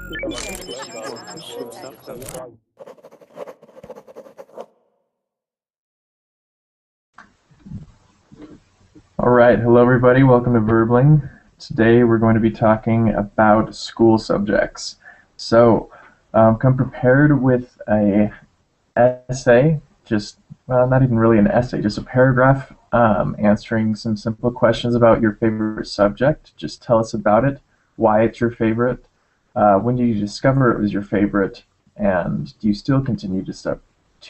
All right, hello everybody, welcome to Verbling. Today we're going to be talking about school subjects. So, come prepared with a essay, well, not even really an essay, just a paragraph answering some simple questions about your favorite subject. Just tell us about it, why it's your favorite, when did you discover it was your favorite, and do you still continue to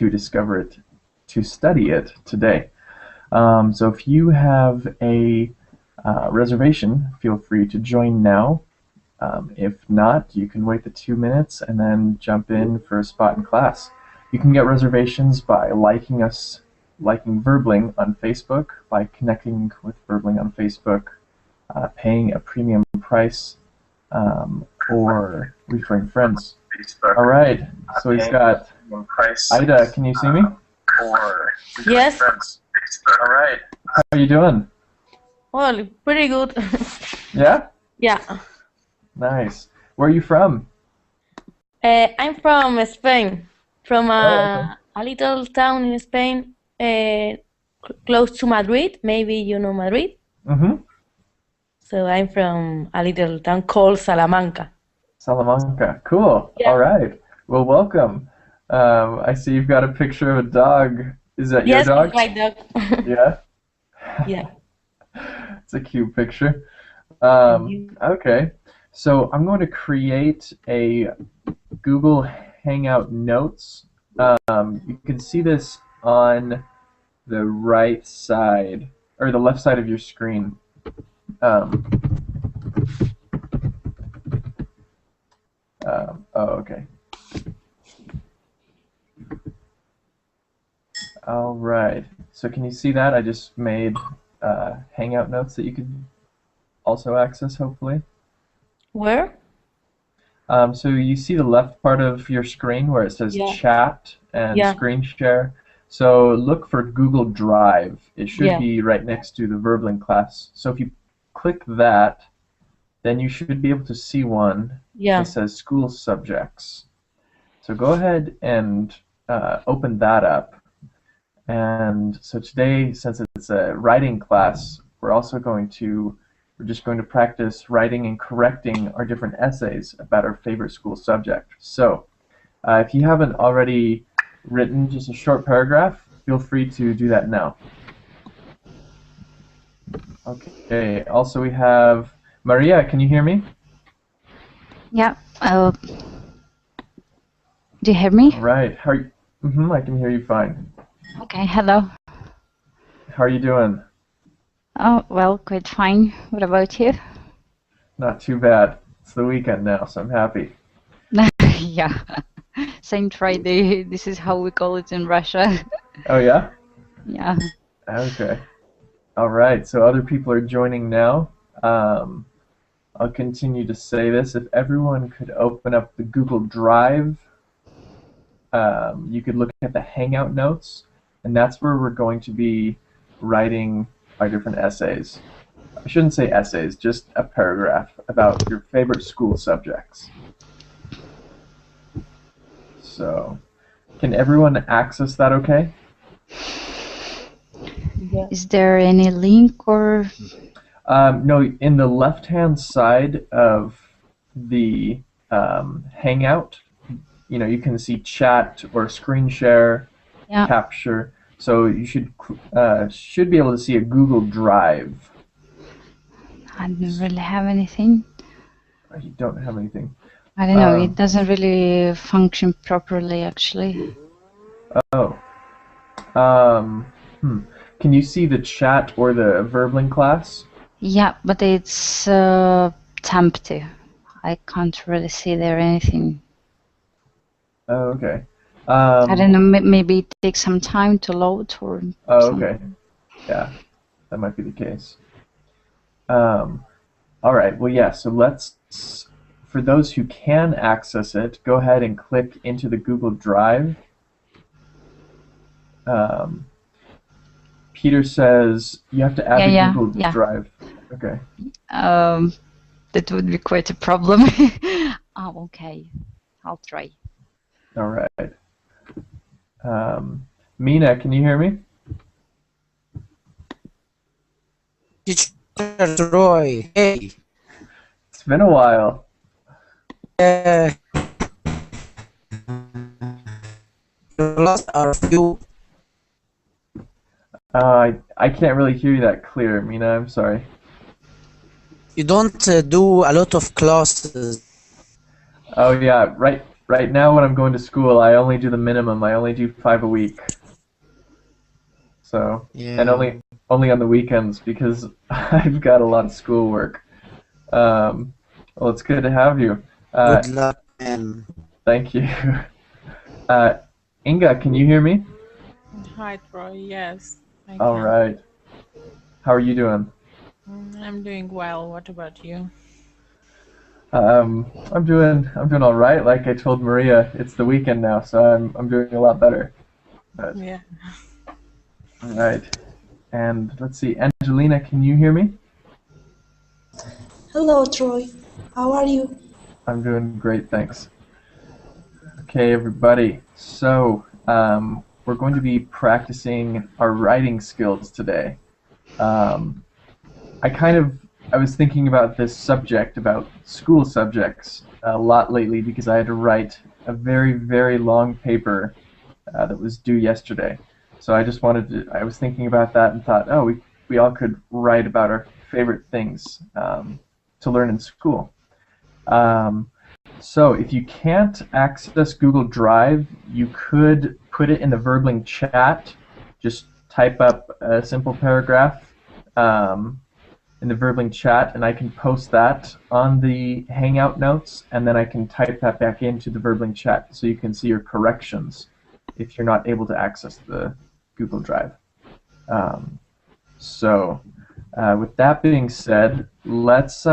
discover it, to study it today? So if you have a reservation, feel free to join now. If not, you can wait the 2 minutes and then jump in for a spot in class. You can get reservations by liking Verbling on Facebook, by connecting with Verbling on Facebook, paying a premium price, or referring friends. All right, so we've got Ida. Can you see me? Yes. All right. How are you doing? Well, pretty good. Yeah? Yeah. Nice. Where are you from? I'm from Spain, from Oh, a little town in Spain, close to Madrid. Maybe you know Madrid. Mm-hmm. So I'm from a little town called Salamanca. Salamanca. Cool. Yeah. All right. Well, welcome. I see you've got a picture of a dog. Is that your Yes, dog? it's my dog. Yeah? Yeah. It's a cute picture. And you? Okay. So I'm going to create a Google Hangout Notes. You can see this on the right side, or the left side of your screen. Okay. All right. So can you see that? I just made Hangout Notes that you could also access, hopefully. Where? So you see the left part of your screen where it says Yeah. Chat and Yeah. Screen Share. So look for Google Drive. It should Yeah. be right next to the Verbling class. So if you click that, then you should be able to see one Yeah. that says School Subjects. So go ahead and open that up. And so today, since it's a writing class, we're just going to practice writing and correcting our different essays about our favorite school subject. So if you haven't already written just a short paragraph, feel free to do that now. Okay, also we have Maria, can you hear me? Yeah. Do you hear me? All right. How are you? I can hear you fine. Okay. Hello. How are you doing? Oh, well, quite fine. What about you? Not too bad. It's the weekend now, so I'm happy. Yeah. Saint Friday. This is how we call it in Russia. Oh, yeah? Yeah. Okay. All right. So other people are joining now. I'll continue to say this. If everyone could open up the Google Drive, you could look at the Hangout Notes, and that's where we're going to be writing our different essays. I shouldn't say essays, just a paragraph about your favorite school subjects. So, can everyone access that okay? Yeah. Is there any link or? No, in the left-hand side of the Hangout, you can see chat or screen share, Yeah. capture. So you should be able to see a Google Drive. I don't really have anything. You don't have anything. I don't know. It doesn't really function properly, actually. Oh. Can you see the chat or the Verbling class? Yeah, but it's empty. I can't really see there anything. Oh, okay. I don't know. Maybe it takes some time to load or. Oh, something. okay. Yeah, that might be the case. All right. Well, yeah. So for those who can access it, go ahead and click into the Google Drive. Peter says you have to add the Google Drive. Okay. That would be quite a problem. Oh, okay. I'll try. All right. Mina, can you hear me? Teacher Roy, hey, It's been a while. uh, you lost our few. I can't really hear you that clear, Mina. I'm sorry. You don't do a lot of classes. Oh yeah, right now when I'm going to school, I only do the minimum. I only do 5 a week. So, and Yeah. only on the weekends because I've got a lot of schoolwork. Well, it's good to have you. Good luck, man. Thank you. Inga, can you hear me? Hi, Troy. Yes, I All can. right. How are you doing? I'm doing well. What about you? I'm doing all right. Like I told Maria, it's the weekend now, so I'm doing a lot better. But, Yeah. all right. And let's see, Angelina, can you hear me? Hello, Troy. How are you? I'm doing great, thanks. Okay, everybody. So, we're going to be practicing our writing skills today. Um, I was thinking about this subject, about school subjects, a lot lately because I had to write a very, very long paper that was due yesterday. So I was thinking about that and thought, oh, we all could write about our favorite things to learn in school. Um, so if you can't access Google Drive, you could put it in the Verbling chat. Just type up a simple paragraph in the Verbling chat, and I can post that on the Hangout notes, and then I can type that back into the Verbling chat so you can see your corrections if you're not able to access the Google Drive. With that being said, let's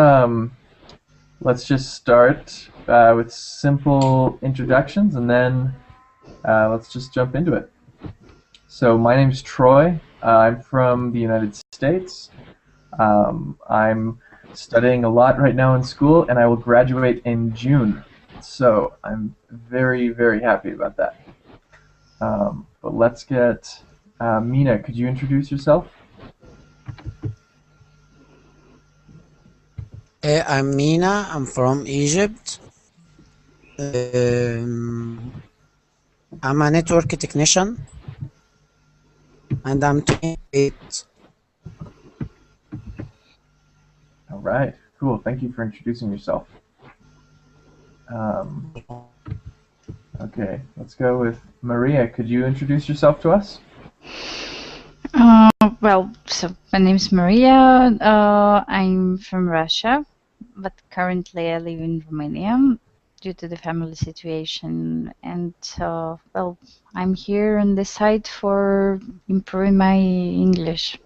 just start with simple introductions, and then let's just jump into it. So my name's Troy. I'm from the United States. I'm studying a lot right now in school, and I will graduate in June. So I'm very, very happy about that. But let's get Mina. Could you introduce yourself? I'm Mina. I'm from Egypt. I'm a network technician, and I'm 28. All right, cool. Thank you for introducing yourself. Okay, let's go with Maria. Could you introduce yourself to us? Well, so my name's Maria. I'm from Russia, but currently I live in Romania due to the family situation. And well, I'm here on this site for improving my English,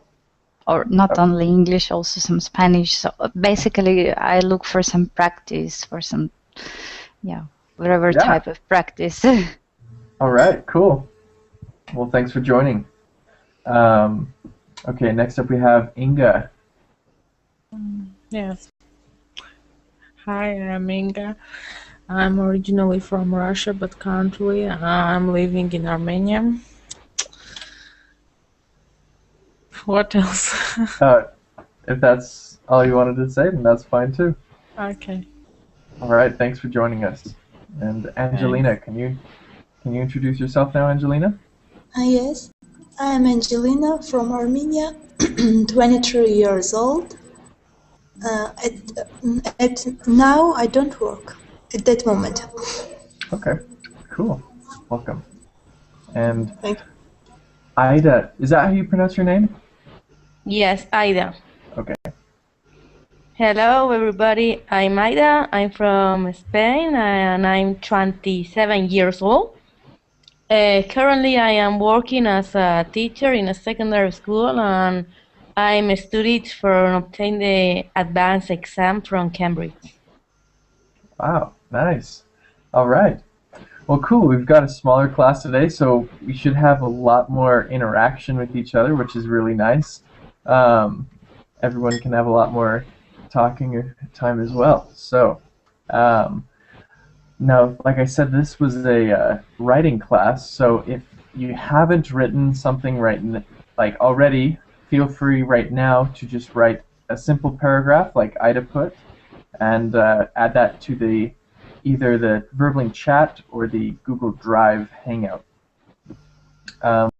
or not only English, also some Spanish. So basically, I look for some practice, for some, whatever Yeah. type of practice. All right, cool. Well, thanks for joining. Okay, next up we have Inga. Yes. Hi, I'm Inga. I'm originally from Russia, but currently I'm living in Armenia. What else? If that's all you wanted to say, then that's fine too. Okay. All right, thanks for joining us. And Angelina, can you introduce yourself now, Angelina? Yes, I am Angelina from Armenia, 23 years old. At now, I don't work at that moment. Okay, cool. Welcome. And Thank you. Ida, is that how you pronounce your name? Yes, Aida. Okay. Hello, everybody. I'm Aida. I'm from Spain, and I'm 27 years old. Currently, I am working as a teacher in a secondary school, and I'm studied for obtain the advanced exam from Cambridge. Wow, nice. All right. Well, cool. We've got a smaller class today, so we should have a lot more interaction with each other, which is really nice. Everyone can have a lot more talking time as well. So, Now, like I said, this was a writing class, so if you haven't written something like already, feel free right now to just write a simple paragraph like Ida put, and add that to either the Verbling chat or the Google Drive Hangout.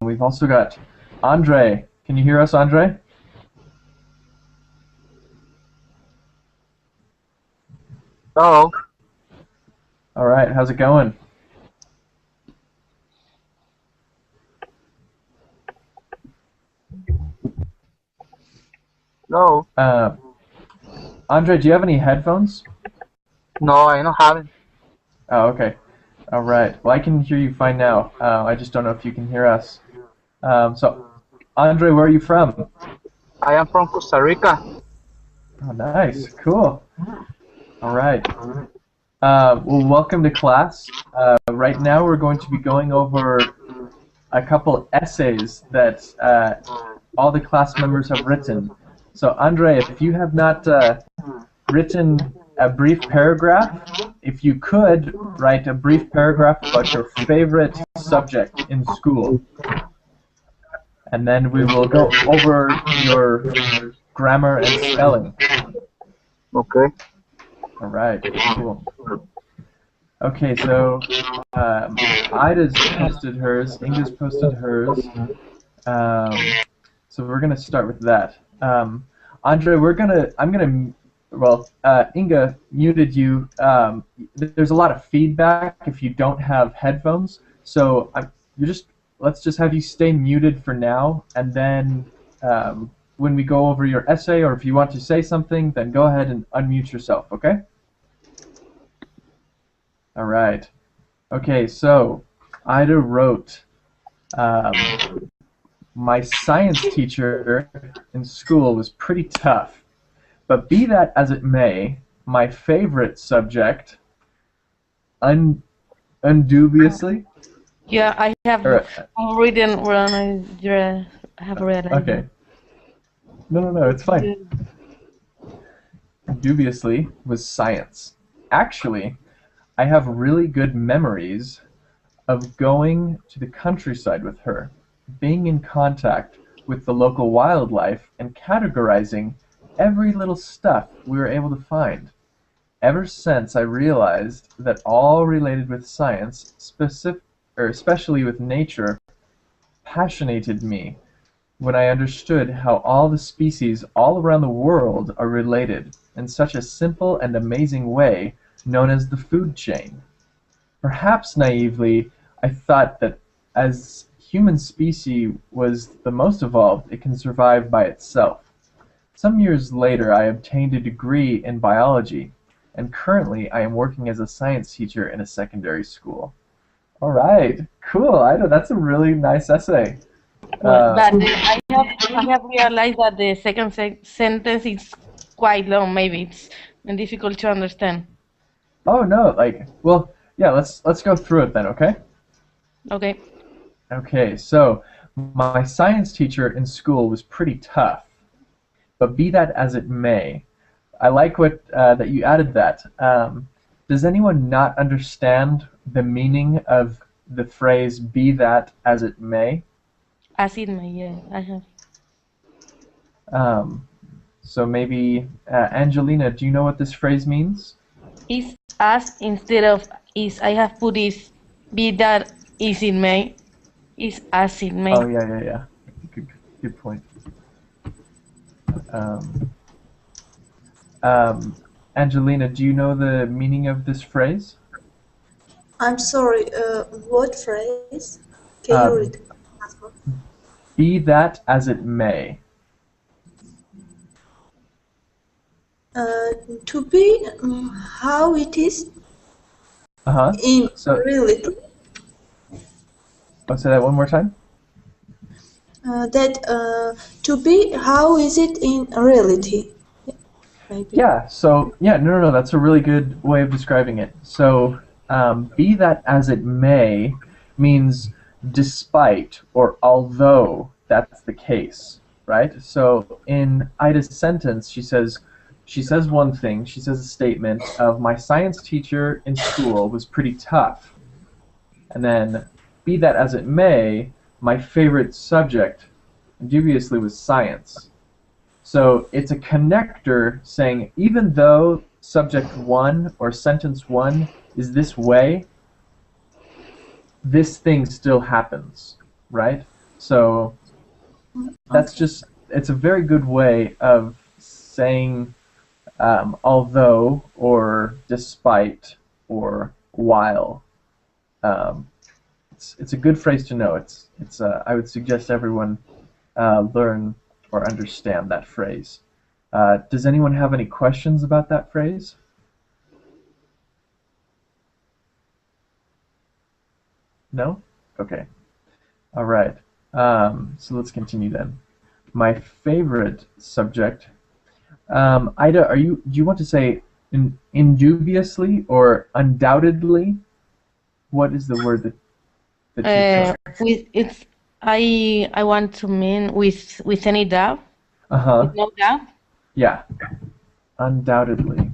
We've also got Andre. Can you hear us, Andre? Hello. All right, how's it going? Hello. Andre, do you have any headphones? No, I don't have it. Oh, okay. All right. Well, I can hear you fine now. I just don't know if you can hear us. So, Andre, where are you from? I am from Costa Rica. Oh, nice. Cool. All right. Well, welcome to class. Right now, we're going to be going over a couple essays that all the class members have written. So, Andre, if you have not written a brief paragraph, if you could write a brief paragraph about your favorite subject in school. And then we will go over your grammar and spelling. Okay. All right, cool. Okay, so Ida's posted hers, Inga's posted hers. So we're gonna start with that. Andre, Inga muted you. There's a lot of feedback if you don't have headphones. So let's just have you stay muted for now, and then when we go over your essay, or if you want to say something, then go ahead and unmute yourself, okay? All right. Okay, so Ida wrote, my science teacher in school was pretty tough, but be that as it may, my favorite subject, undubiously. Yeah, I have written when I have read. Okay. No, it's fine. Dubiously was science. Actually, I have really good memories of going to the countryside with her, being in contact with the local wildlife, and categorizing every little stuff we were able to find. Ever since I realized that all related with science, especially with nature, passionated me when I understood how all the species all around the world are related in such a simple and amazing way known as the food chain. Perhaps naively, I thought that as human species was the most evolved, it can survive by itself. Some years later, I obtained a degree in biology, and currently I am working as a science teacher in a secondary school. All right, cool. Ida, that's a really nice essay. But I have realized that the second sentence is quite long. Maybe it's difficult to understand. Oh no, well, yeah. Let's go through it then, okay? Okay. Okay, so my science teacher in school was pretty tough, but be that as it may, I like what that you added that. Does anyone not understand the meaning of the phrase "be that as it may"? As it may, yeah, I have. So maybe Angelina, do you know what this phrase means? Is as instead of is. I have put is be that is it may. Is as it may. Oh yeah. Good point. Angelina, do you know the meaning of this phrase? I'm sorry, what phrase? Can you read? Be that as it may. To be how it is in reality. Oh, say that one more time. To be how is it in reality? Maybe. Yeah. So no. That's a really good way of describing it. So be that as it may means despite or although that's the case, right? So in Ida's sentence, she says, she says one thing. She says a statement of my science teacher in school was pretty tough. And then, be that as it may, my favorite subject dubiously was science. So it's a connector saying even though subject 1 or sentence 1 is this way, this thing still happens, right? So that's just, it's a very good way of saying although or despite or while. It's a good phrase to know. I would suggest everyone learn or understand that phrase. Does anyone have any questions about that phrase? No? Okay. All right. So let's continue then. My favorite subject. Ida, do you want to say indubiously or undoubtedly? What is the word that you chose? With it's I want to mean with any doubt. Uh-huh. With no doubt. Yeah. Undoubtedly.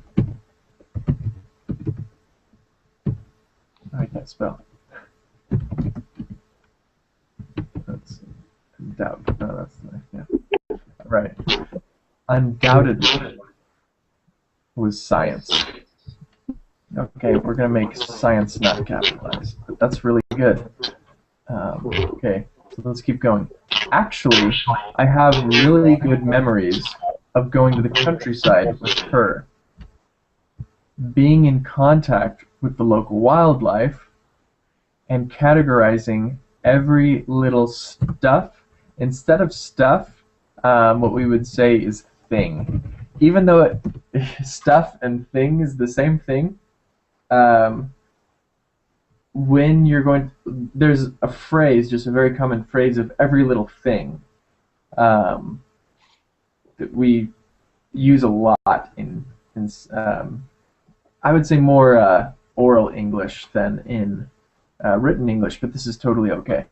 I can't spell. Let's see. Doubt. No, that's yeah. Right. Undoubtedly was science. Okay, we're gonna make science not capitalized, but that's really good. Okay, so let's keep going. Actually, I have really good memories of going to the countryside with her, being in contact with the local wildlife, and categorizing every little stuff. Instead of stuff, what we would say is thing. Even though stuff and thing is the same thing, when you're going there's a phrase, just a very common phrase of every little thing that we use a lot in I would say more oral English than in written English, but this is totally okay.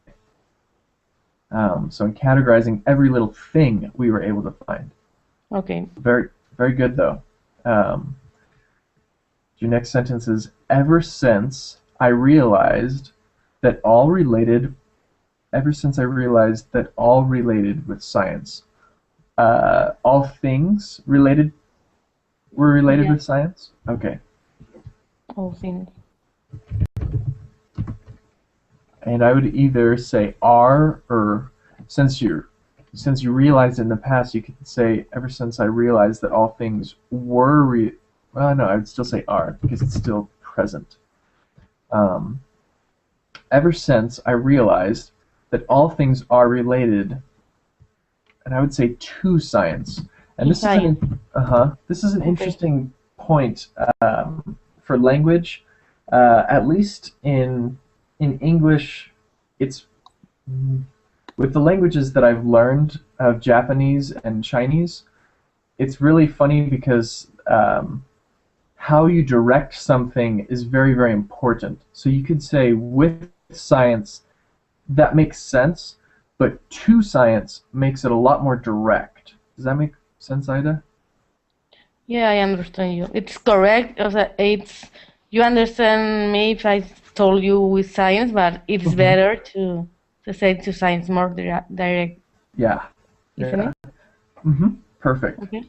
So in categorizing every little thing we were able to find. Okay. Very, very good though. Your next sentence is, ever since I realized that all related with science, all things related were related Yeah. with science? Okay. All things. And I would either say are, or since you realized in the past, you could say ever since I realized that all things were well, no, I would still say are because it's still present. Ever since I realized that all things are related, and I would say to science. And this is an interesting point for language. At least in English, it's with the languages that I've learned of Japanese and Chinese, it's really funny because how you direct something is very, very important. So you could say with science, that makes sense, but to science makes it a lot more direct. Does that make sense, Ida? Yeah, I understand you. It's correct. You understand me if I told you with science, but it's better to say to science more direct, Yeah. isn't it? Perfect. Okay.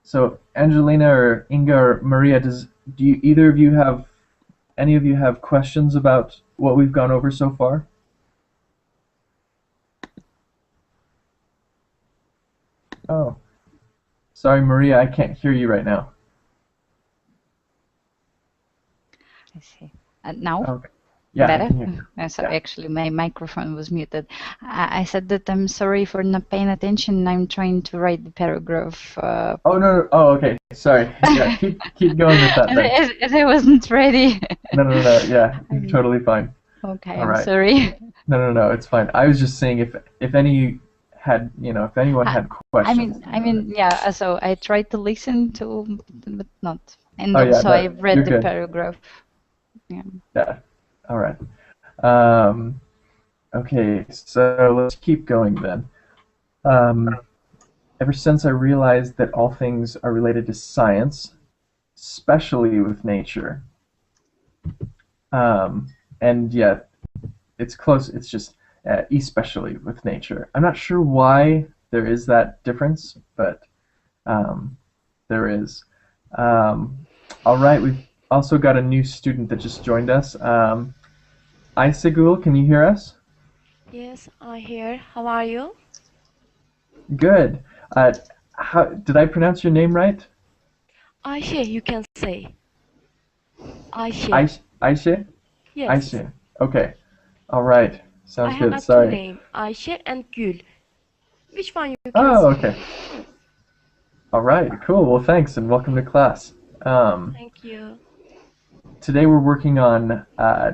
So Angelina or Inga or Maria, any of you have questions about what we've gone over so far? Oh, sorry, Maria, I can't hear you right now. I see. Now? Okay. Yeah, I Better? can hear you. So actually my microphone was muted. I said that I'm sorry for not paying attention. I'm trying to write the paragraph. Oh, no. Oh, okay. Sorry. Yeah, keep going with that then. As I wasn't ready. No. Yeah, you're totally fine. Okay, All I'm right. sorry. No, it's fine. I was just saying if anyone had questions. I mean, yeah. So I tried to listen to, but not. And Oh, yeah, also no, I read you're the good. paragraph. Yeah. Yeah. All right. Okay, so let's keep going then. ever since I realized that all things are related to science, especially with nature. And yeah, it's close. It's just especially with nature. I'm not sure why there is that difference, but there is. All right, we've also got a new student that just joined us. Aysegul, can you hear us? Yes, I'm here. How are you? Good. How did I pronounce your name right? Ayşe, you can say. Ayşe. Ayşe? Yes. Ayşe. Okay. All right. Sounds I good. have Sorry. two names, Ayşe and Gül. Which one you can Oh, say? okay. All right. Cool. Well, thanks and welcome to class. Thank you. Today we're working on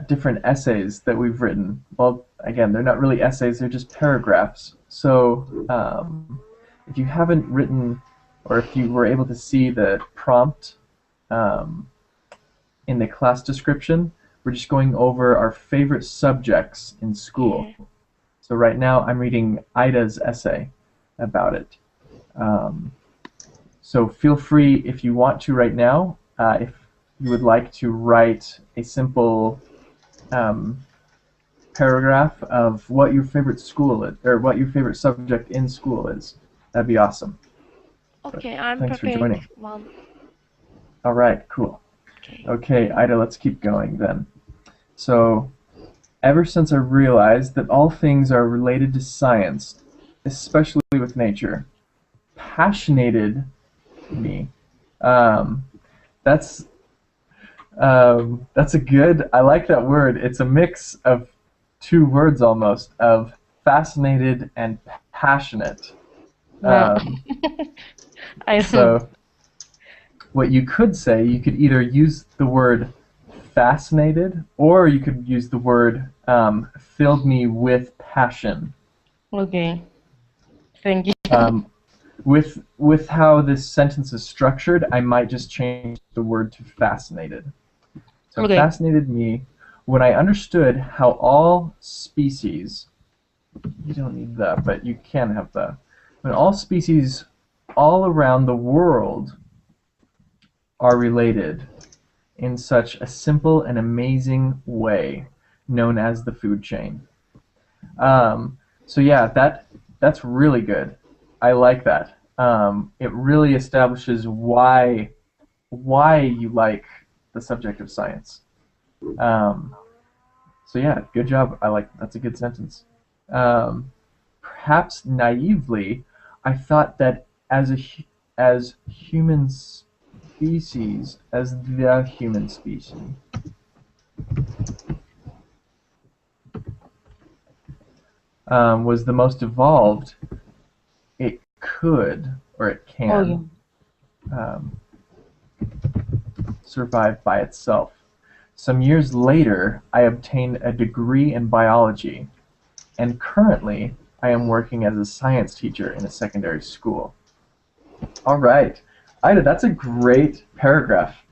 different essays that we've written. Well, again, they're not really essays, they're just paragraphs. So if you haven't written, or if you were able to see the prompt in the class description, we're just going over our favorite subjects in school. Yeah. So right now I'm reading Ida's essay about it. So feel free, if you want to right now, if you would like to write a simple paragraph of what your favorite school is, or what your favorite subject in school is, that'd be awesome. Okay, I'm Thanks for preparing joining. one. All right, cool. Okay. Okay, Ida, let's keep going then. So, ever since I realized that all things are related to science, especially with nature, passionated me. That's a good. I like that word. It's a mix of two words almost, of fascinated and passionate. Wow. I So, what you could say, you could either use the word fascinated, or you could use the word filled me with passion. Okay. Thank you. With how this sentence is structured, I might just change the word to fascinated. So Okay. fascinated me when I understood how all species, you don't need the, but you can have the, when all species all around the world are related in such a simple and amazing way known as the food chain. So yeah, that's really good. I like that. It really establishes why you like the subject of science. So yeah, good job. That's a good sentence. Perhaps naively, I thought that as human species, as the human species, was the most evolved. It could, or it can, survive by itself. Some years later, I obtained a degree in biology, and currently I am working as a science teacher in a secondary school. All right, Ida, that's a great paragraph.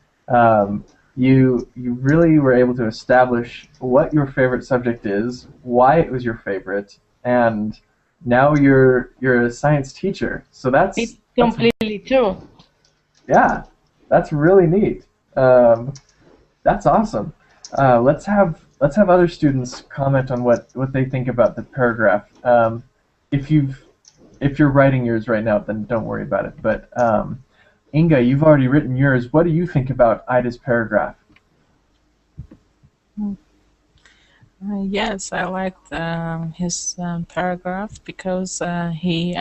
You really were able to establish what your favorite subject is, why it was your favorite, and now you're a science teacher. So that's Completely true. Yeah, that's really neat. That's awesome. Let's have other students comment on what they think about the paragraph. If you're writing yours right now, then don't worry about it. But Inga, you've already written yours. What do you think about Ida's paragraph? Yes, I liked his paragraph because he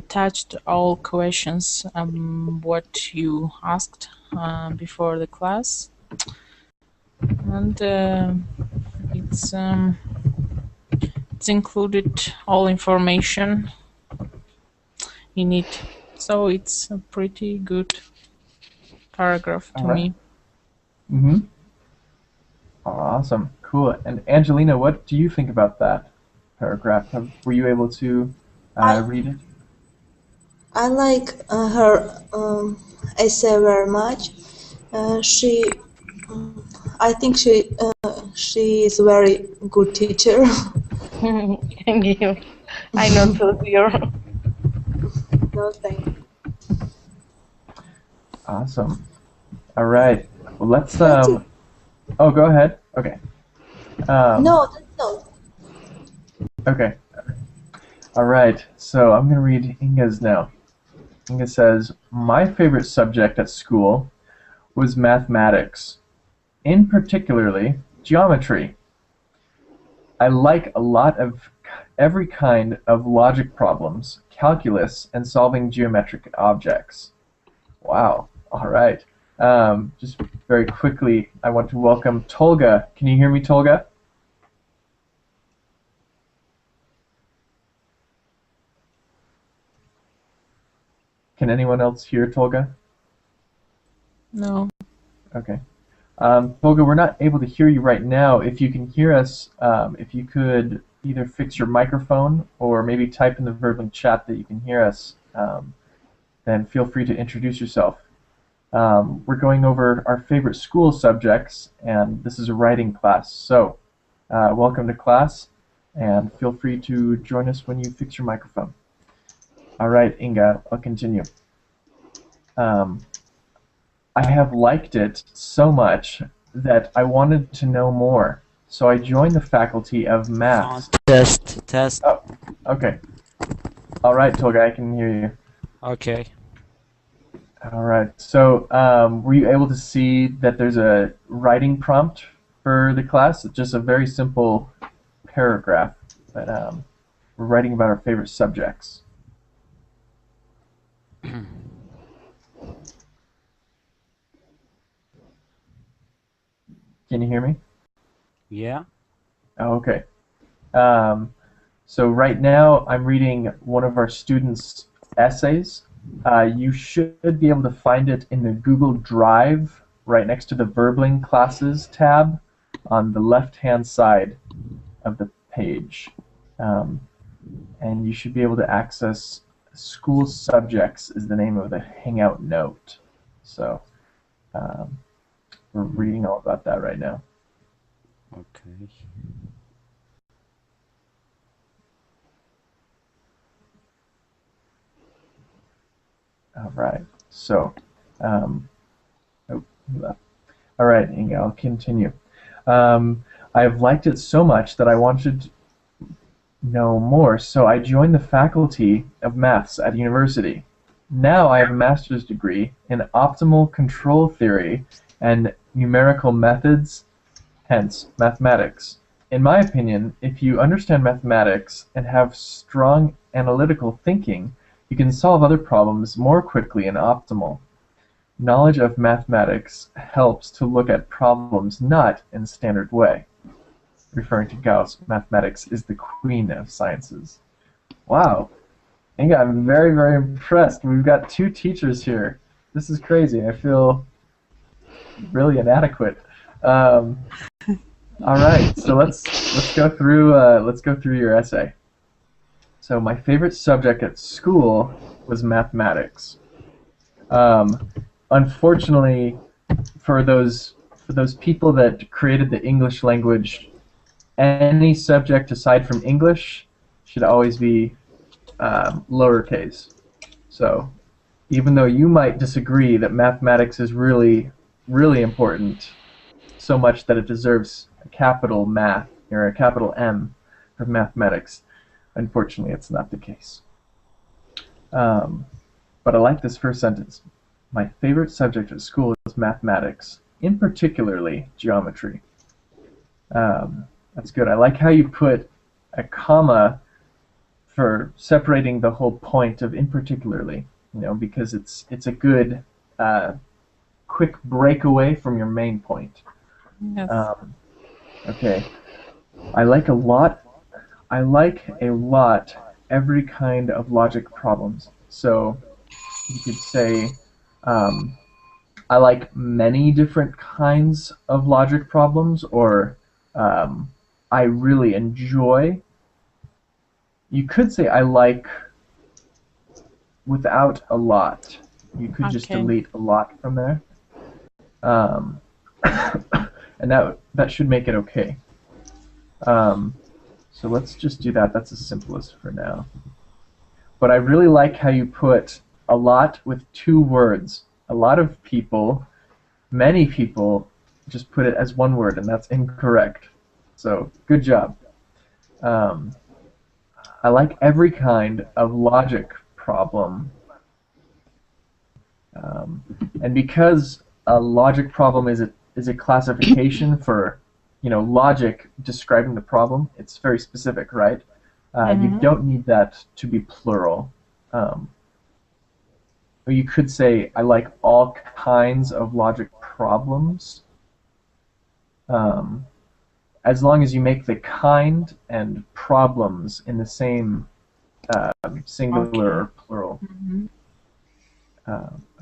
touched all questions what you asked before the class, and it's included all information in it, so it's a pretty good paragraph to me. Mm-hmm. Awesome, cool. And Angelina, what do you think about that paragraph? Were you able to read it? I like her essay very much. I think she is a very good teacher. Thank you. I know so, dear. No, thank you. Awesome. All right. Well, let's Thank you. Oh, go ahead. Okay. No, that's all. Okay. All right. So I'm gonna read Inga's now. Inga says, "My favorite subject at school was mathematics, in particularly geometry. I like a lot of every kind of logic problems, calculus, and solving geometric objects." Wow. All right. Just very quickly, I want to welcome Tolga. Can you hear me, Tolga? Can anyone else hear Tolga? No. Okay. Tolga, we're not able to hear you right now. If you can hear us, if you could either fix your microphone or maybe type in the Verbling chat that you can hear us, then feel free to introduce yourself. We're going over our favorite school subjects, and this is a writing class. So, welcome to class, and feel free to join us when you fix your microphone. All right, Inga, I'll continue. I have liked it so much that I wanted to know more, so I joined the faculty of maths. Test. Oh, okay. All right, Tolga, I can hear you. Okay. All right. So, were you able to see that there's a writing prompt for the class? It's just a very simple paragraph that we're writing about our favorite subjects. Can you hear me? Yeah. Oh, okay. So right now I'm reading one of our students' essays. You should be able to find it in the Google Drive right next to the Verbling classes tab on the left-hand side of the page. And you should be able to access school subjects is the name of the Hangout note. So we're reading all about that right now. Okay. All right. So, oh, he left. All right, Inga, I'll continue. I've liked it so much that I wanted to know more, so I joined the faculty of maths at university. Now I have a master's degree in optimal control theory and numerical methods, hence mathematics. In my opinion, if you understand mathematics and have strong analytical thinking, you can solve other problems more quickly and optimal. Knowledge of mathematics helps to look at problems not in a standard way. Referring to Gauss, mathematics is the queen of sciences. Wow. Inga, I'm very, very impressed. We've got two teachers here. This is crazy. I feel really inadequate. All right, so let's go through your essay. So my favorite subject at school was mathematics. Unfortunately, for those people that created the English language, any subject aside from English should always be lowercase. So even though you might disagree that mathematics is really, really important, so much that it deserves a capital math or a capital M for mathematics, unfortunately it's not the case. But I like this first sentence. My favorite subject at school was mathematics, in particularly geometry. That's good. I like how you put a comma for separating the whole point of in particularly, because it's a good quick breakaway from your main point. Yes. Okay. I like a lot every kind of logic problems. So you could say I like many different kinds of logic problems, or I really enjoy. You could say I like without a lot. You could just delete a lot from there. And that should make it okay. So let's just do that. That's the simplest for now. but I really like how you put a lot with 2 words. A lot of people, many people, just put it as 1 word, and that's incorrect. So, good job. I like every kind of logic problem. And because a logic problem is a classification for, logic describing the problem, it's very specific, right? You don't need that to be plural. Or you could say, I like all kinds of logic problems. As long as you make the kind and problems in the same singular or plural.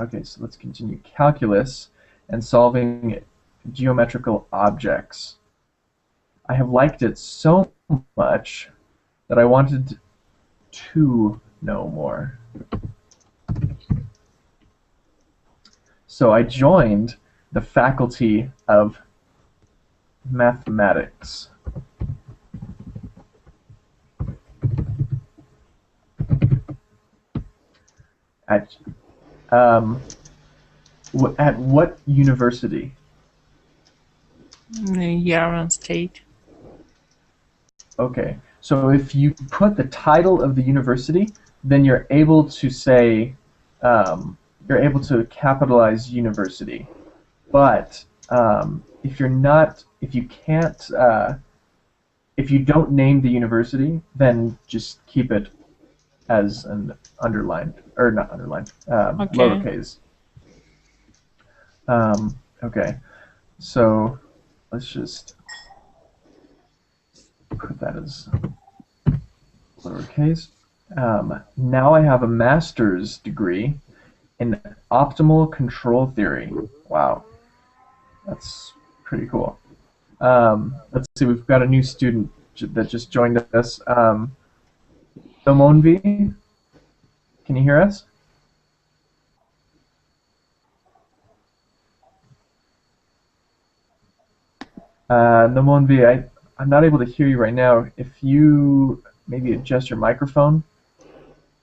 Okay, so let's continue. Calculus and solving geometrical objects. I have liked it so much that I wanted to know more. So I joined the Faculty of Mathematics. At what university? Yerevan State. Okay, so if you put the title of the university, then you're able to say, you're able to capitalize university. But if you're not, if you can't, if you don't name the university, then just keep it as an underlined, or not underlined, lowercase. Okay, so let's just put that as lowercase. Now I have a master's degree in optimal control theory. Wow, that's pretty cool. Let's see, we've got a new student that just joined us. Nomonvi, can you hear us? Nomonvi, I'm not able to hear you right now. If you maybe adjust your microphone,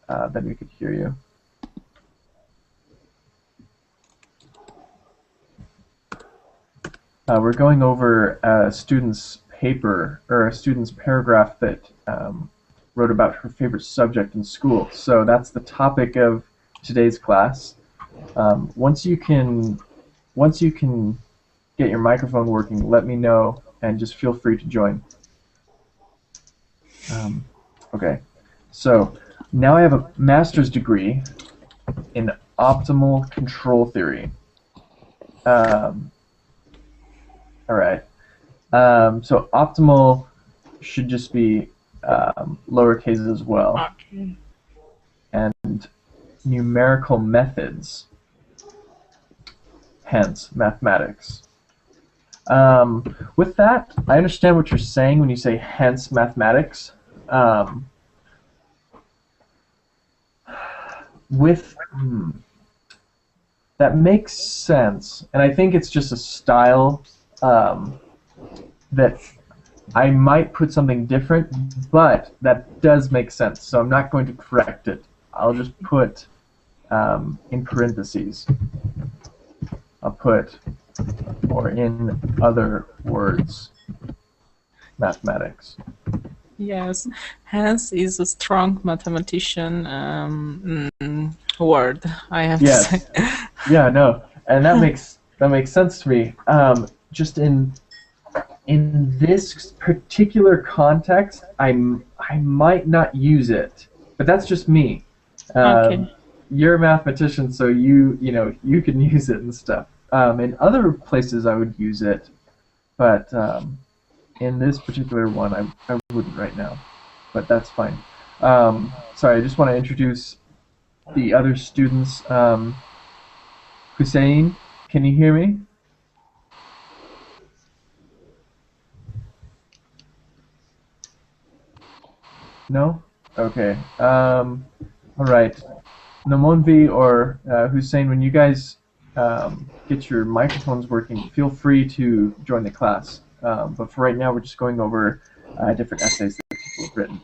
then we could hear you. We're going over a student's paper, or a student's paragraph that wrote about her favorite subject in school. So that's the topic of today's class. Once you can get your microphone working, let me know, and just feel free to join. Okay, so now I have a master's degree in optimal control theory. Alright, so optimal should just be lowercase as well. Okay. And numerical methods, hence mathematics. With that, I understand what you're saying when you say hence mathematics. That makes sense, and I think it's just a style that I might put something different, but that does make sense, so I'm not going to correct it. I'll just put in parentheses. I'll put, or in other words, mathematics. Yes, Hans is a strong mathematician word, I have to say. Yeah, no, and that makes sense to me. Just in this particular context, I might not use it, but that's just me. Okay. You're a mathematician, so you can use it and stuff. In other places, I would use it, but in this particular one, I wouldn't right now. But that's fine. Sorry, I just want to introduce the other students. Hussein, can you hear me? No? Okay. All right. Nomonvi or Hussein, when you guys get your microphones working, feel free to join the class. But for right now, we're just going over different essays that people have written.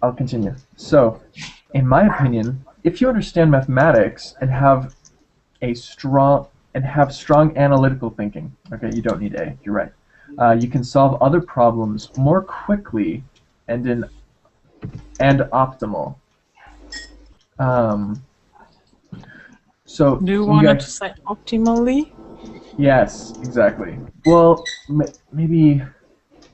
I'll continue. So, in my opinion, if you understand mathematics and have strong analytical thinking, okay, you don't need A. You're right. You can solve other problems more quickly and optimal. So Do you want to say optimally? Yes, exactly. Well, maybe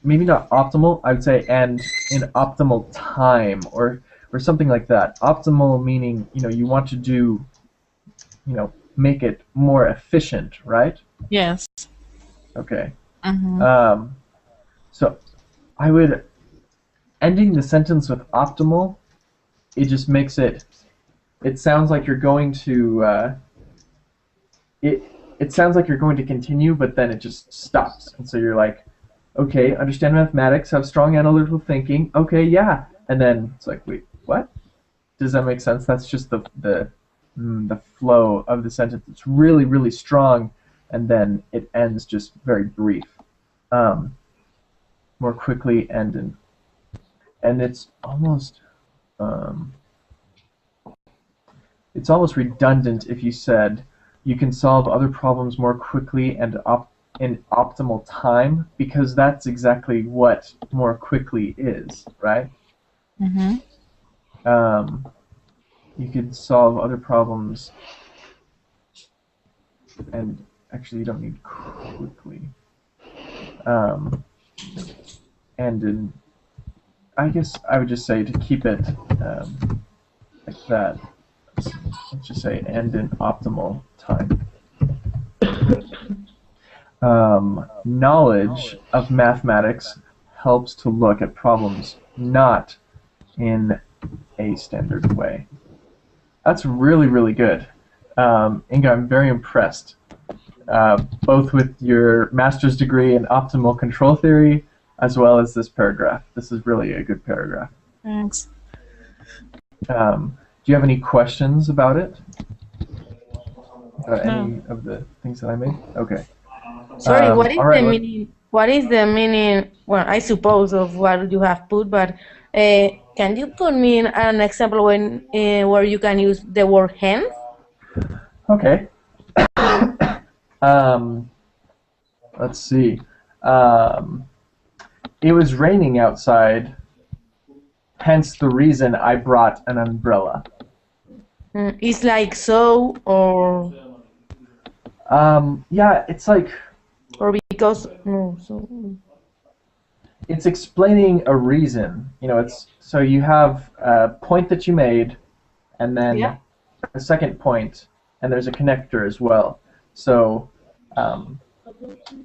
not optimal. I would say and in optimal time or something like that. Optimal meaning, you want to do, make it more efficient, right? Yes. Okay. Mm-hmm. So I would ending the sentence with optimal. It just makes it. It sounds like you're going to. It sounds like you're going to continue, but then it just stops, and so you're like, okay, understand mathematics, have strong analytical thinking. Okay, yeah, and then it's like, wait, what? Does that make sense? That's just the flow of the sentence. It's really, really strong, and then it ends just very brief. More quickly and it's almost redundant if you said you can solve other problems more quickly and in optimal time, because that's exactly what more quickly is, right? Mm-hmm. You can solve other problems, and actually you don't need quickly. And I guess I would just say to keep it like that. Let's just say and in optimal time. Knowledge of mathematics helps to look at problems not in a standard way. That's really, really good. Inga, I'm very impressed. Both with your master's degree in optimal control theory as well as this paragraph. This is really a good paragraph. Thanks. Do you have any questions about it? No. Any of the things that I made? Okay. Sorry, what is all right, the meaning? What is the meaning? Well, I suppose of what you have put, but can you put me in an example when where you can use the word hence? Okay. Let's see. It was raining outside, hence the reason I brought an umbrella. It's like so, or Yeah, it's like or because no, so it's explaining a reason. It's so you have a point that you made, and then Yeah. a second point, and there's a connector as well. So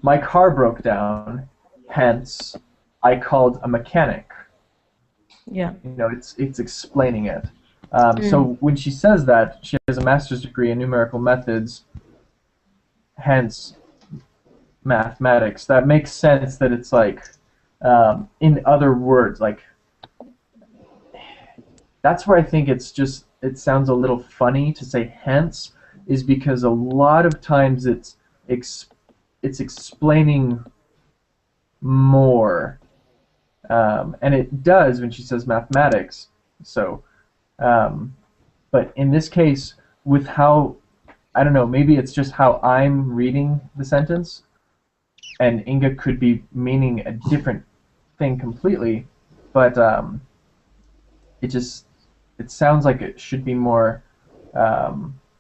my car broke down, hence I called a mechanic. yeah. It's explaining it. So when she says that, she has a master's degree in numerical methods, hence mathematics. That makes sense that it's like, in other words, like, that's where I think it sounds a little funny to say hence, is because a lot of times it's explaining more. And it does when she says mathematics. So, but in this case, with how, I don't know, maybe it's just how I'm reading the sentence, and Inga could be meaning a different thing completely, but it sounds like it should be more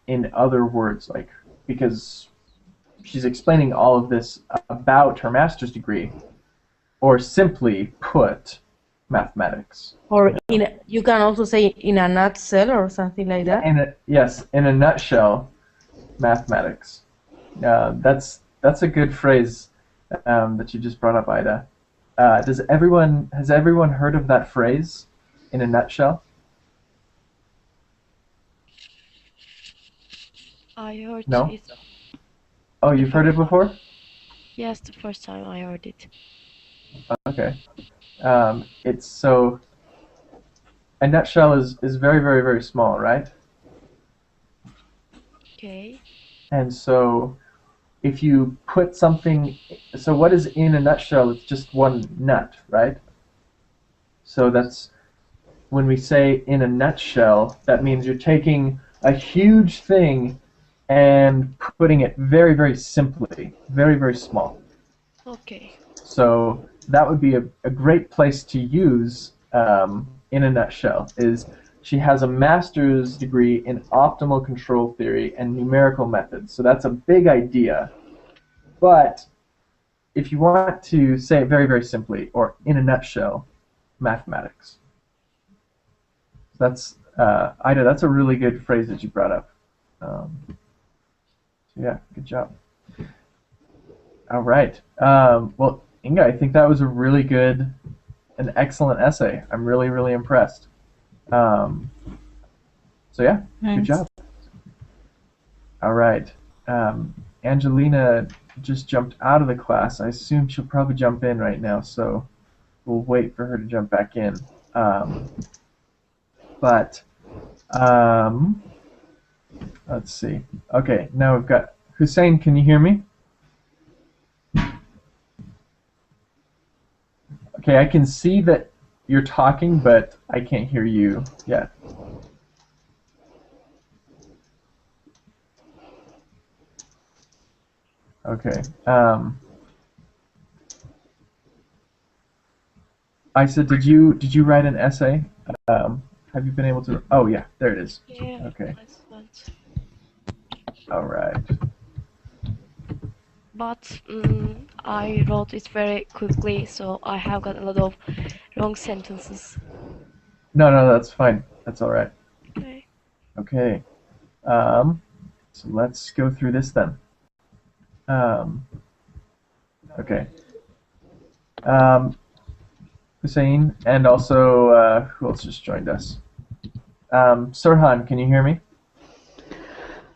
in other words, like, because she's explaining all of this about her master's degree, or simply put, mathematics. Or you can also say in a nutshell or something like that. Yes, in a nutshell, mathematics. That's a good phrase that you just brought up, Ida. Has everyone heard of that phrase, in a nutshell? I heard No? it. Oh, you've heard it before? Yes, the first time I heard it. Okay. It's so. A nutshell is very, very, very small, right? Okay. And so, if you put something, so what is in a nutshell? It's just one nut, right? So that's when we say in a nutshell, that means you're taking a huge thing and putting it very, very simply, very, very small. Okay. So that would be a great place to use in a nutshell is she has a master's degree in optimal control theory and numerical methods. So that's a big idea. But if you want to say it very, very simply, or in a nutshell, mathematics. That's Ida, that's a really good phrase that you brought up. So yeah, good job. All right. Well, Inga, I think that was a really good, an excellent essay. I'm really, really impressed. So yeah, Thanks. good job. All right. Angelina just jumped out of the class. I assume she'll probably jump in right now, so we'll wait for her to jump back in. Let's see. Okay, now we've got Hussein. Can you hear me? Okay, I can see that you're talking, but I can't hear you yet. Okay. Isa, did you write an essay? Have you been able to? Oh yeah, there it is. Yeah. Okay. Excellent. All right. But I wrote it very quickly, so I have got a lot of wrong sentences. No, that's fine. That's all right. Okay. Okay. So let's go through this then. Okay. Hussein, and also who else just joined us? Sirhan, can you hear me?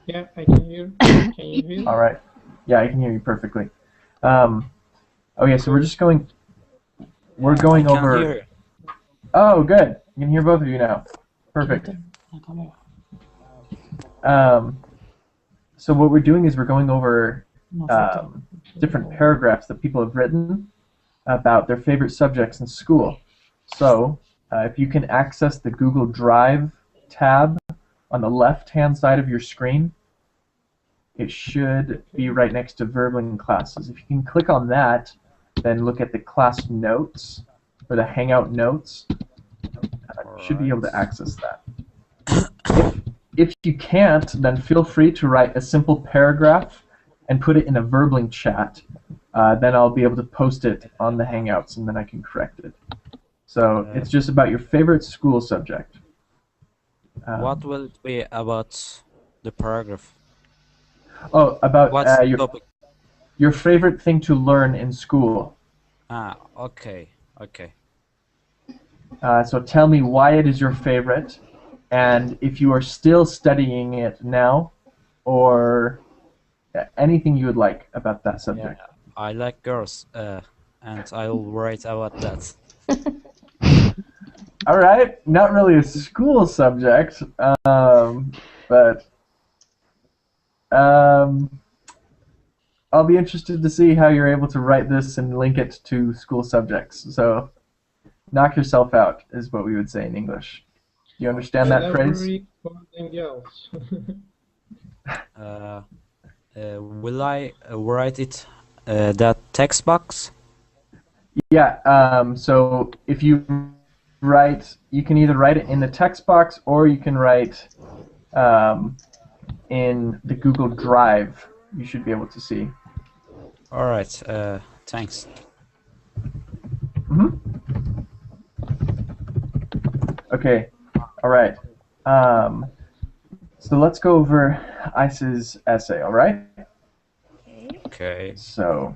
Yeah, I can hear. Can you hear? All right. Yeah, I can hear you perfectly. Okay, so we're just going. We're going I can over. hear. Oh, good. You can hear both of you now. Perfect. So what we're doing is we're going over different paragraphs that people have written about their favorite subjects in school. So if you can access the Google Drive tab on the left-hand side of your screen, it should be right next to Verbling classes. If you can click on that, then look at the class notes or the Hangout notes. You should be able to access that. If you can't, then feel free to write a simple paragraph and put it in a Verbling chat. Then I'll be able to post it on the Hangouts, and then I can correct it. So it's just about your favorite school subject. What will it be about the paragraph? Oh, about What's the topic? your favorite thing to learn in school. Ah, okay, okay. So tell me why it is your favorite, and if you are still studying it now, or anything you would like about that subject. Yeah, I like girls, and I'll write about that. All right, not really a school subject, but I'll be interested to see how you're able to write this and link it to school subjects. So knock yourself out is what we would say in English. Do you understand that phrase? Will I write it that text box? Yeah, so if you write, you can either write it in the text box or you can write in the Google Drive. You should be able to see. All right, thanks. Okay, all right. So let's go over Isa's essay, all right? Okay. So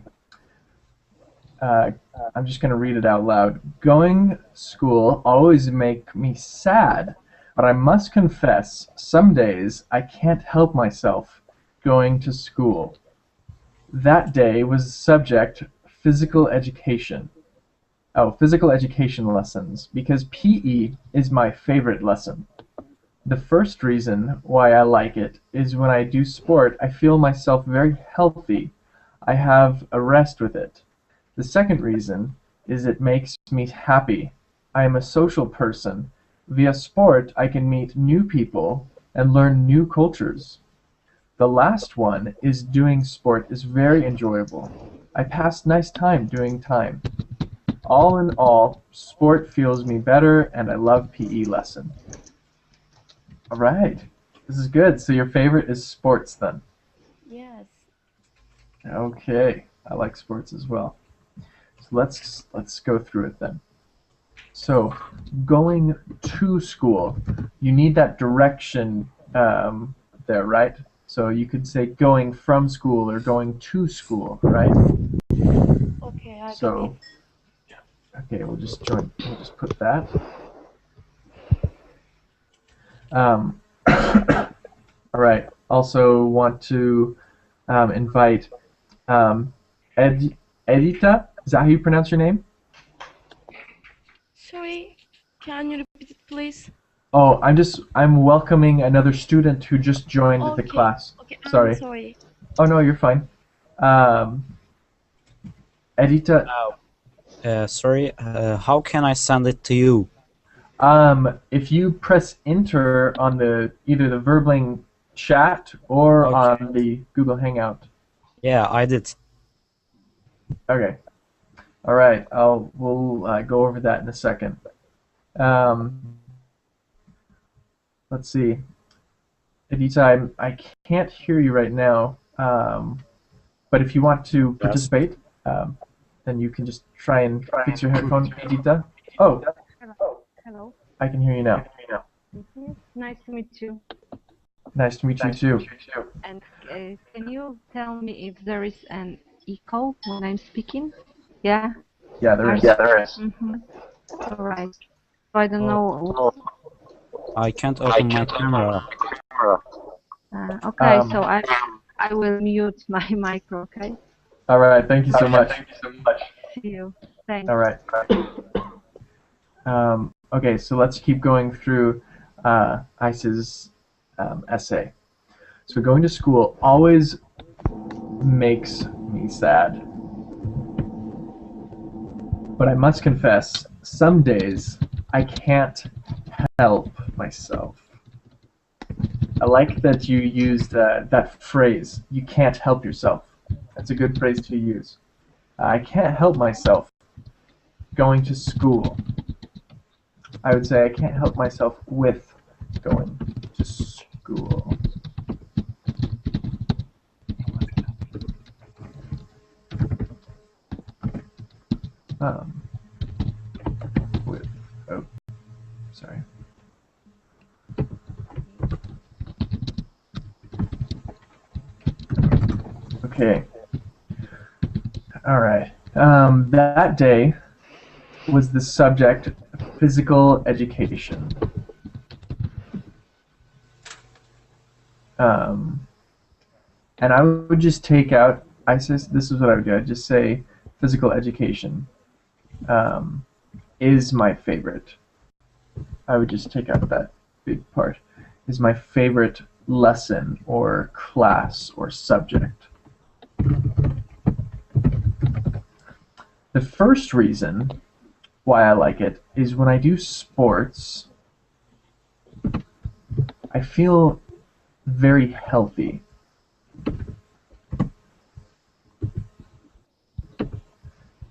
I'm just going to read it out loud. Going school always make me sad, but I must confess, some days I can't help myself going to school. That day was subject physical education. Oh, physical education lessons, because PE is my favorite lesson. The first reason why I like it is when I do sport, I feel myself very healthy. I have a rest with it. The second reason is it makes me happy. I am a social person, Via sport, I can meet new people and learn new cultures. The last one is doing sport is very enjoyable. I pass nice time doing time. All in all, sport feels me better and I love PE lesson. All right. This is good. So your favorite is sports then? Yes. Okay. I like sports as well. So let's go through it then. So, going to school, you need that direction there, right? So you could say going from school or going to school, right? Okay, I got So, okay, we'll just put that. All right. Also want to invite Edita. Is that how you pronounce your name? Sorry, can you repeat it, please? Oh, I'm welcoming another student who just joined the class. Okay, Sorry. I'm sorry. Oh no, you're fine. Edita. Sorry, how can I send it to you? If you press enter on either the Verbling chat or on the Google Hangout. Yeah, I did. Okay. All right. We'll go over that in a second. Let's see. Edita, I can't hear you right now. But if you want to participate, then you can just try and fix your headphone, Edita. Oh. Hello. I can hear you now. Nice to meet you. Nice to meet you too. And can you tell me if there is an echo when I'm speaking? Yeah. Yeah, there is. Yeah, there is. All right. So I don't know. I can't open my camera. Okay, so I will mute my micro. Okay. All right. Thank you so much. See you. Thanks. All right. Okay, so let's keep going through Ice's essay. So going to school always makes me sad. But I must confess, some days I can't help myself. I like that you used that phrase, you can't help yourself. That's a good phrase to use. I can't help myself going to school. I would say I can't help myself with going to school. Sorry. Okay. All right. That day was the subject physical education. And I would just take out ISIS. This is what I would do. I'd just say physical education is my favorite. I would just take out that big part. Is my favorite lesson or class or subject. The first reason why I like it is when I do sports, I feel very healthy.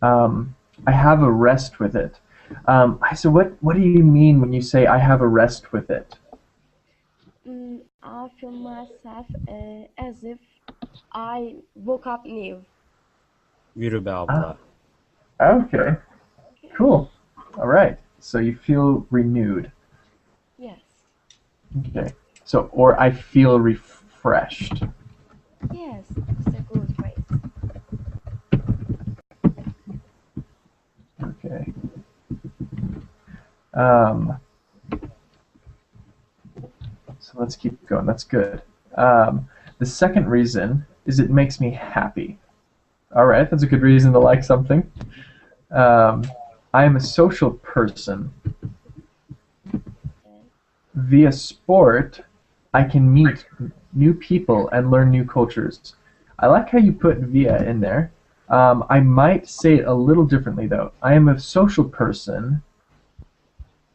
I have a rest with it. So what do you mean when you say I have a rest with it? I feel myself as if I woke up new. Yürü be abla. Okay. Cool. All right. So you feel renewed. Yes. Okay. So, or I feel refreshed. Yes, it's a good phrase. Okay. So let's keep going. That's good. The second reason is it makes me happy. All right, that's a good reason to like something. I am a social person. Via sport, I can meet new people and learn new cultures. I like how you put via in there. I might say it a little differently though. I am a social person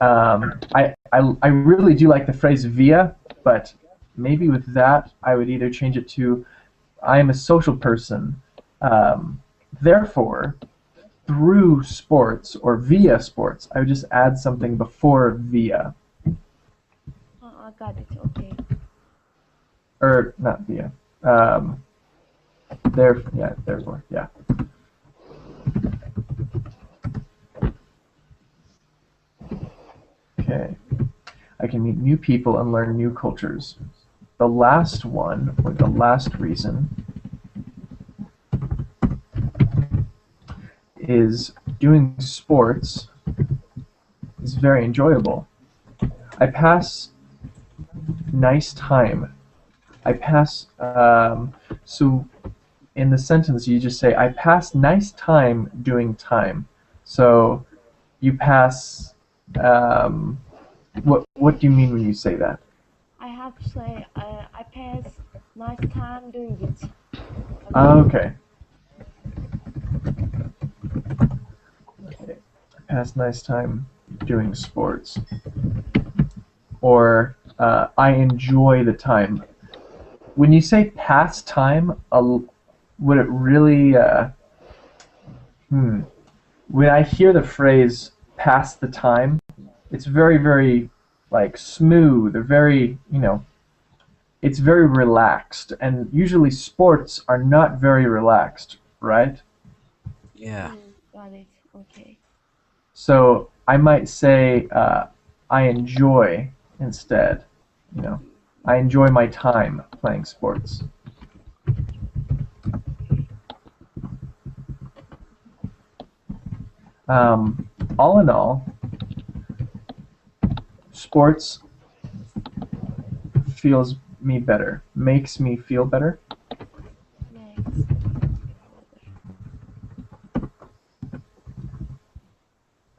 I really do like the phrase via, but maybe with that I would either change it to I am a social person. Therefore, through sports or via sports, I would just add something before via. Oh, I got it. Okay. Or not via. Therefore, yeah. Okay. I can meet new people and learn new cultures. The last one, or the last reason, is doing sports is very enjoyable. I pass nice time. I pass, so in the sentence you just say, I pass nice time doing time. So you pass, what do you mean when you say that? I have to say I pass nice time doing it. Okay. I pass nice time doing sports. Or I enjoy the time. When you say pass time, would it really, when I hear the phrase pass the time, it's very, very, like, smooth, or very, it's very relaxed, and usually sports are not very relaxed, right? Yeah. Got it. Okay. So I might say I enjoy instead, I enjoy my time playing sports. All in all, sports feels me better, makes me feel better.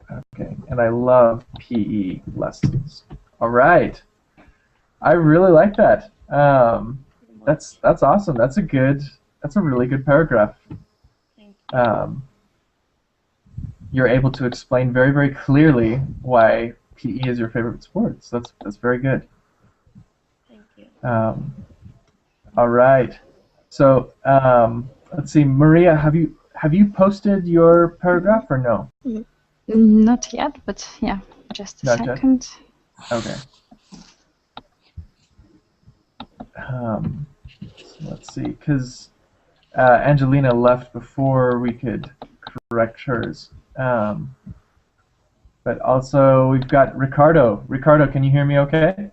Okay, and I love PE lessons. All right, I really like that. That's awesome. That's a really good paragraph. You're able to explain very, very clearly why PE is your favorite sport. So that's very good. Thank you. All right. So let's see, Maria, have you posted your paragraph or no? Not yet, but yeah, just a Not yet? second. Okay. So let's see, because Angelina left before we could correct hers. But also we've got Ricardo. Ricardo, can you hear me okay?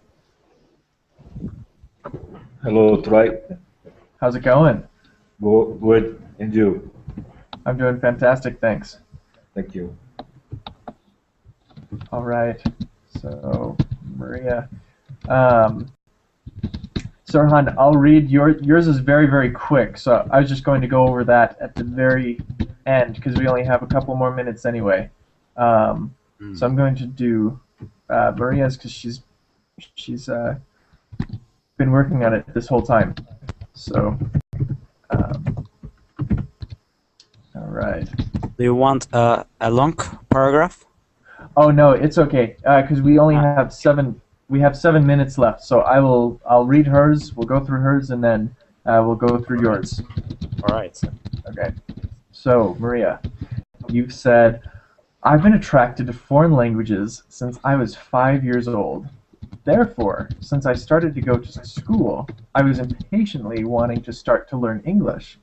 Hello, Troy. How's it going? Good. And you? I'm doing fantastic, thanks. Thank you. All right. So, Maria. Sirhan, I'll read yours is very, very quick, so I was just going to go over that at the very end because we only have a couple more minutes anyway. So I'm going to do Maria's because she's been working on it this whole time. So, all right. Do you want a long paragraph? Oh no, it's okay because we only have 7 minutes left. So I'll read hers. We'll go through hers and then we'll go through yours. All right. Okay. So Maria, you've said, I've been attracted to foreign languages since I was 5 years old. Therefore, since I started to go to school, I was impatiently wanting to start to learn English.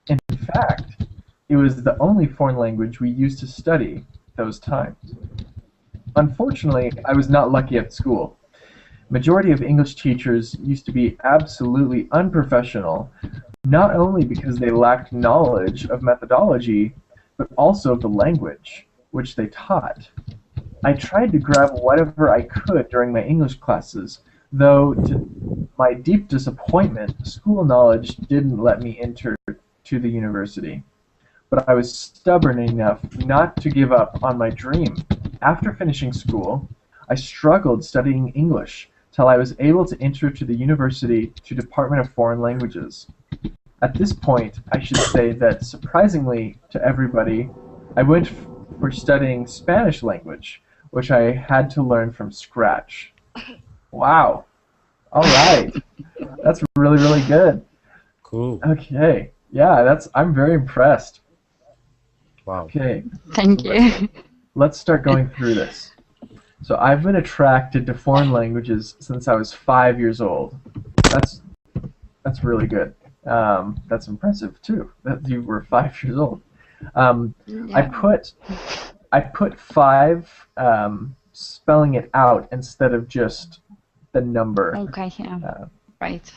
In fact, it was the only foreign language we used to study those times. Unfortunately, I was not lucky at school. Majority of English teachers used to be absolutely unprofessional, not only because they lacked knowledge of methodology, but also of the language which they taught. I tried to grab whatever I could during my English classes, though to my deep disappointment, school knowledge didn't let me enter to the university. But I was stubborn enough not to give up on my dream. After finishing school, I struggled studying English till I was able to enter to the university to Department of Foreign Languages. At this point, I should say that surprisingly to everybody, I went for studying Spanish language, which I had to learn from scratch. Wow. All right. That's really, really good. Cool. Okay. Yeah, I'm very impressed. Wow. Okay. Thank you. Let's start going through this. So I've been attracted to foreign languages since I was 5 years old. That's really good. That's impressive too, that you were 5 years old. I put 5 spelling it out instead of just the number. Okay, yeah. Right.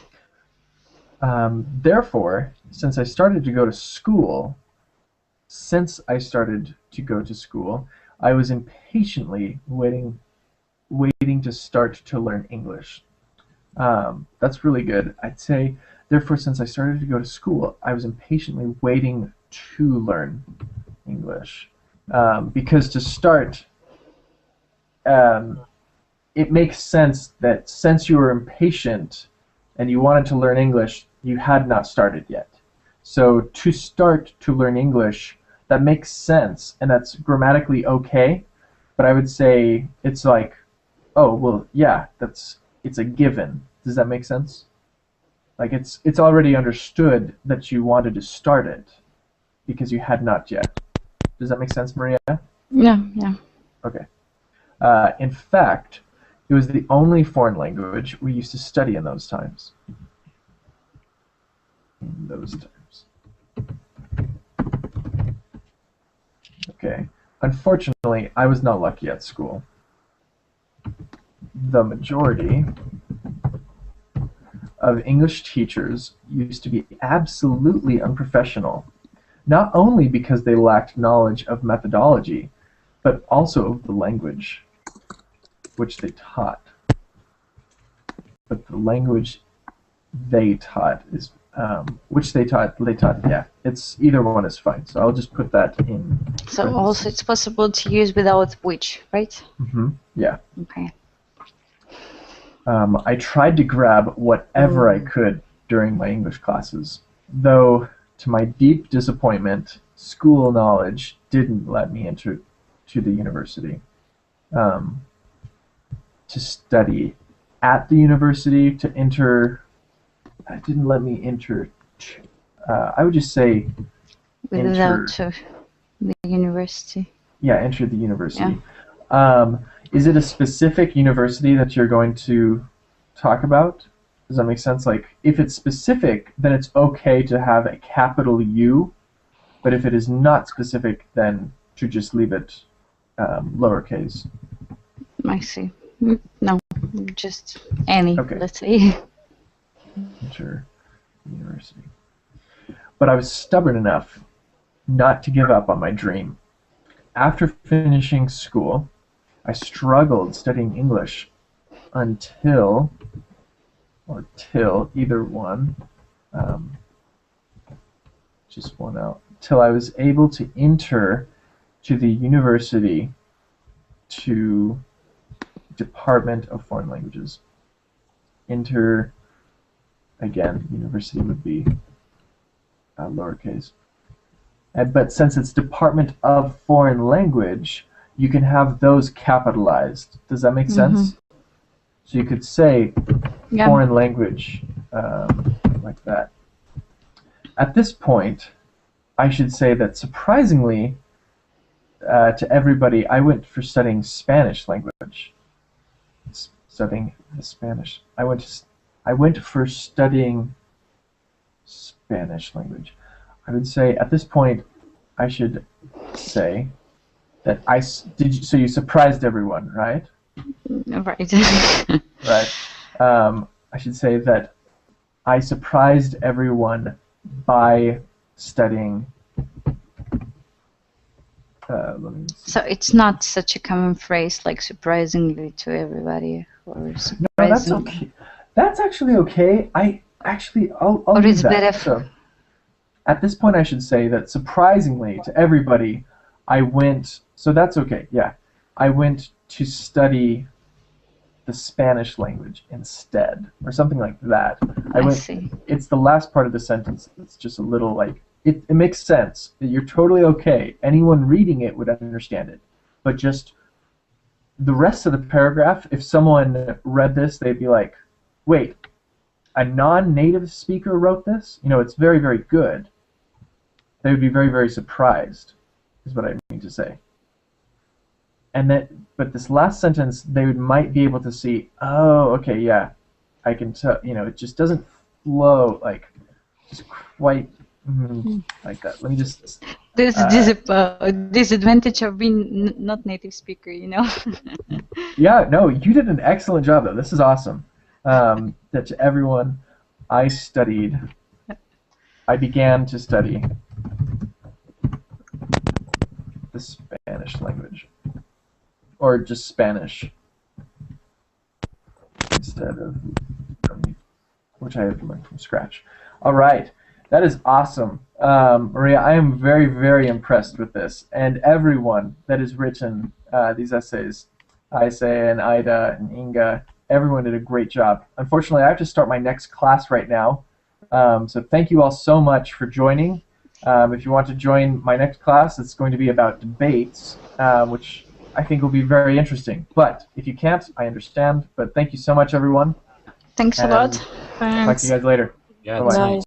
Therefore, since I started to go to school, I was impatiently waiting to start to learn English. That's really good. I'd say, therefore, since I started to go to school, I was impatiently waiting to learn English. Because to start, it makes sense that since you were impatient and you wanted to learn English, you had not started yet. So to start to learn English, that makes sense, and that's grammatically okay, but I would say it's like, oh, well, yeah, it's a given. Does that make sense? Like it's already understood that you wanted to start it because you had not yet. Does that make sense, Maria? Yeah, yeah. Okay. In fact, it was the only foreign language we used to study in those times. Okay. Unfortunately, I was not lucky at school. The majority of English teachers used to be absolutely unprofessional, not only because they lacked knowledge of methodology, but also of the language which they taught. But the language they taught is yeah, it's either one is fine. So I'll just put that in. So also it's possible to use without which, right? Mm-hmm. Yeah. Okay. I tried to grab whatever I could during my English classes, though to my deep disappointment, school knowledge didn't let me enter to the university. To study at the university, it didn't let me enter. I would just say without the university. Yeah, enter the university. Yeah. Is it a specific university that you're going to talk about? Does that make sense? Like, if it's specific, then it's okay to have a capital U, but if it is not specific, then to just leave it lowercase. I see. No, just any, okay. Let's say. Enter university. But I was stubborn enough not to give up on my dream. After finishing school, I struggled studying English until either one, just one out, till I was able to enter to the university to Department of Foreign Languages. Enter, again, university would be lowercase. But since it's Department of Foreign Language, you can have those capitalized. Does that make sense? So you could say foreign language like that. At this point, I should say that surprisingly to everybody, I went for studying Spanish language. Studying the Spanish. I went for studying Spanish language. I would say at this point, I should say that so you surprised everyone, right? Right. Right. I should say that I surprised everyone by studying. Let me see. So it's not such a common phrase like surprisingly to everybody, or surprisingly. No, that's okay. That's actually okay. I'll or do it's that. better. So, at this point, I should say that surprisingly to everybody, I went. So that's okay. Yeah, I went to study the Spanish language instead, or something like that. I see. It's the last part of the sentence. It's just a little like it makes sense. You're totally okay. Anyone reading it would understand it, but just the rest of the paragraph, if someone read this, they'd be like, wait, a non-native speaker wrote this? You know, it's very, very good. They would be very, very surprised, is what I mean to say. And then, but this last sentence, they might be able to see, oh, okay, yeah, I can tell, you know, it just doesn't flow like, just quite like that. Let me just... There's a disadvantage of being not native speaker, you know. Yeah, no, you did an excellent job, though. This is awesome. That to everyone, I began to study the Spanish language, or just Spanish, instead of which I have to learn from scratch. All right, that is awesome. Maria, I am very, very impressed with this, and everyone that has written these essays, Aise and Ida and Inga, everyone did a great job. Unfortunately, I have to start my next class right now, so thank you all so much for joining. If you want to join my next class, it's going to be about debates, which I think will be very interesting. But if you can't, I understand. But thank you so much, everyone. Thanks a lot. Talk to you guys later. Yeah, Bye-bye. Nice.